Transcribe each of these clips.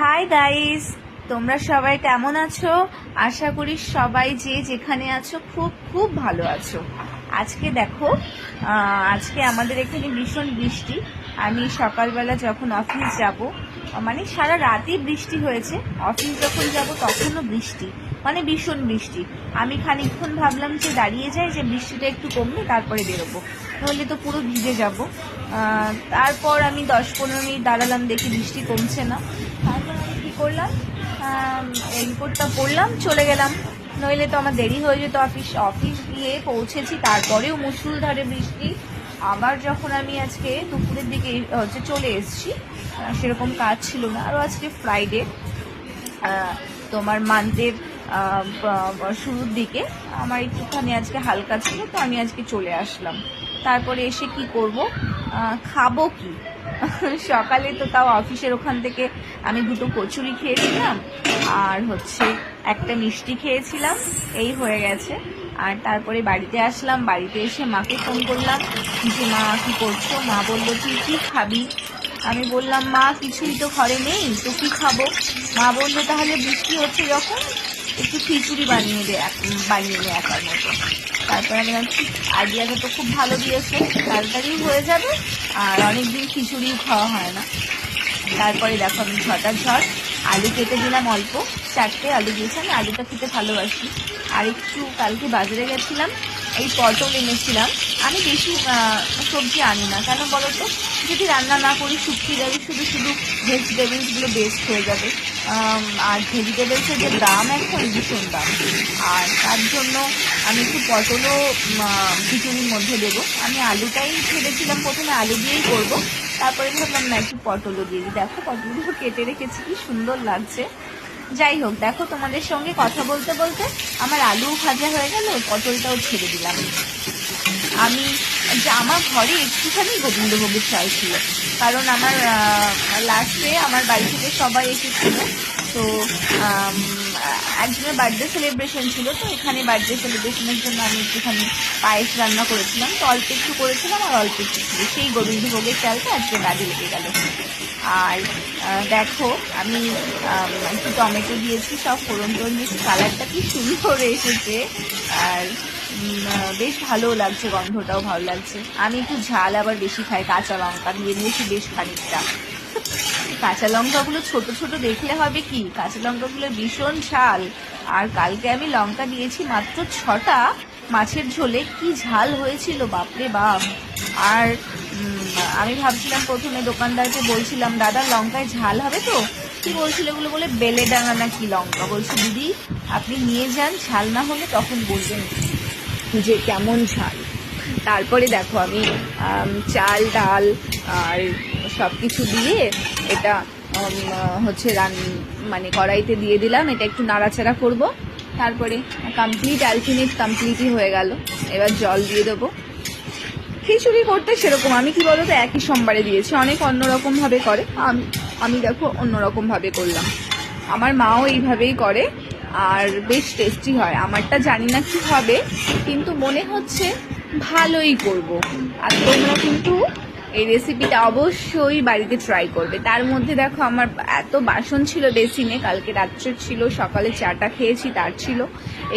Hi guys, তোমরা সবাই কেমন আছো? আশা করি সবাই যে যেখানে আছো খুব খুব ভালো আছো। আজকে দেখো, আজকে আমাদের এখানে ভীষণ বৃষ্টি। আমি সকালবেলা যখন অফিস যাব, মানে সারা রাতই বৃষ্টি হয়েছে, অফিস যখন যাব তখনও বৃষ্টি, মানে ভীষণ বৃষ্টি। আমি খানিকক্ষণ ভাবলাম যে দাঁড়িয়ে যাই, যে বৃষ্টিটা একটু কমলে তারপরে বেরোবো, নইলে তো পুরো ভিজে যাব। তারপর আমি 10-15 মিনিট দাঁড়ালাম, দেখি বৃষ্টি কমছে না। তারপর আমি কী করলাম, রেইনকোটটা পরলাম, চলে গেলাম, নইলে তো আমার দেরি হয়ে যেত। অফিস গিয়ে পৌঁছেছি, তারপরেও মুষলধারে বৃষ্টি। আবার যখন আমি আজকে দুপুরের দিকে চলে এসেছি, সেরকম কাজ ছিল না। আরও আজকে ফ্রাইডে, তোমার মান্থের শুরুর দিকে আমার একটুখানি আজকে হালকা ছিল, তো আমি আজকে চলে আসলাম। তারপরে এসে কি করব, খাবো কি? সকালে তো তাও অফিসের ওখান থেকে আমি 2টো কচুরি খেয়েছিলাম, আর একটা মিষ্টি খেয়েছিলাম, এই হয়ে গেছে। আর তারপরে বাড়িতে আসলাম, বাড়িতে এসে মাকে ফোন করলাম যে মা কি করছো। মা বললো তুই কি খাবি? আমি বললাম মা কিছুই তো ঘরে নেই, তো কি খাবো? মা বললো তাহলে বৃষ্টি হচ্ছে যখন একটু খিচুড়ি বানিয়ে নে একার মতো। তারপরে আমি আইডিয়াটা তো খুব ভালো দিয়েছে, তাড়াতাড়ি হয়ে যাবে, আর অনেকদিন খিচুড়িও খাওয়া হয় না। তারপরে দেখো আমি ঝট আলু কেটে দিলাম, অল্প 4টে আলু দিয়েছি, আমি আলুটা খেতে ভালোবাসি। আর একটু কালকে বাজারে গেছিলাম, এই পটল এনেছিলাম। আমি বেশি সবজি আনি না, কেন বলো তো, যদি রান্না না করি শুকিয়ে যাবে, শুধু শুধু ভেজিটেবলসগুলো বেস্ট হয়ে যাবে। আর ভেজিটেবলসের যে দাম এখন ভীষণ দাম, আর তার জন্য আমি একটু পটলও খিচুড়ির মধ্যে দেবো। আমি আলুটাই ভেবেছিলাম প্রথমে আলু দিয়েই করবো, তারপরে ভাবলাম না একটু পটলও দিয়ে দিই। দেখো পটলগুলো কেটে রেখেছি, কি সুন্দর লাগছে। যাই হোক, দেখো তোমাদের সঙ্গে কথা বলতে বলতে আমার আলু ভাজা হয়ে গেল, পটলটাও ছেড়ে দিলাম। আমার ঘরে একটুখানি গোবিন্দভোগের চাল ছিল, কারণ আমার লাস্টে আমার বাড়ি থেকে সবাই এসেছিল, তো একজনের বার্থডে সেলিব্রেশন ছিল, তো এখানে বার্থডে সেলিব্রেশনের জন্য আমি একটুখানি পায়েস রান্না করেছিলাম, তো অল্প একটু করেছিলাম আর অল্প একটু ছিল, সেই গোবিন্দভোগের চালটা আজকে কাজে লেগে গেল। আর দেখো আমি একটু টমেটো দিয়েছি, সব ফোড়ন দিয়েছি, কালারটা কি সুন্দর এসেছে, আর বেশ ভালো লাগছে, গন্ধটাও ভালো লাগছে। আমি একটু ঝাল আবার বেশি খাই, কাঁচা লঙ্কা দিয়ে নিয়েছি বেশ খানিকটা। কাঁচা লঙ্কাগুলো ছোট ছোট দেখলে হবে কি, কাঁচা লঙ্কাগুলো ভীষণ ঝাল। আর কালকে আমি লঙ্কা দিয়েছি মাত্র 6টা মাছের ঝোলে, কি ঝাল হয়েছিল বাপরে বাপ। আর আমি ভাবছিলাম, প্রথমে দোকানদারকে বলছিলাম দাদা লঙ্কায় ঝাল হবে তো, কি বলছিল এগুলো বলে বেলেডাঙা না কি লঙ্কা, বলছি দিদি আপনি নিয়ে যান, ঝাল না হলে তখন বলবেন যে কেমন ঝাল। তারপরে দেখো আমি চাল ডাল আর সব কিছু দিয়ে এটা মানে কড়াইতে দিয়ে দিলাম, এটা একটু নাড়াচাড়া করব। তারপরে কমপ্লিটই হয়ে গেল। এবার জল দিয়ে দেবো। খিচুড়ি করতে সেরকম আমি কি বলতো একই সোমবারে দিয়েছি, অনেক অন্যরকম ভাবে করে, আমি দেখো অন্যরকম ভাবে করলাম। আমার মাও এইভাবেই করে, আর বেশ টেস্টি হয়। আমারটা জানি না কি হবে, কিন্তু মনে হচ্ছে ভালোই করব। আর তোমরা কিন্তু এই রেসিপিটা অবশ্যই বাড়িতে ট্রাই করবে। তার মধ্যে দেখো আমার এত বাসন ছিল বেসিনে, কালকে রাত্রে ছিল, সকালে চাটা খেয়েছি তার ছিল,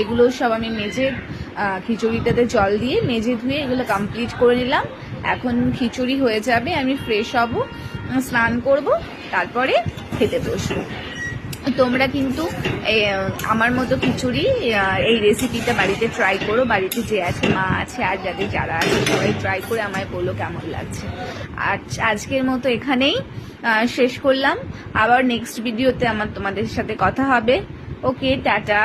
এগুলো সব আমি মেজে খিচুড়িটাতে জল দিয়ে মেজে ধুয়ে এগুলো কমপ্লিট করে নিলাম। এখন খিচুড়ি হয়ে যাবে, আমি ফ্রেশ হব, স্নান করব, তারপরে খেতে বসবো। তোমরা কিন্তু আমার মতো খিচুড়ি এই রেসিপিটা বাড়িতে ট্রাই করো, বাড়িতে যে আছে মা আছে আর যারা আছে সবাই ট্রাই করে আমায় বলো কেমন লাগছে। আর আজকের মতো এখানেই শেষ করলাম, আবার নেক্সট ভিডিওতে তোমাদের সাথে কথা হবে। ওকে, টাটা।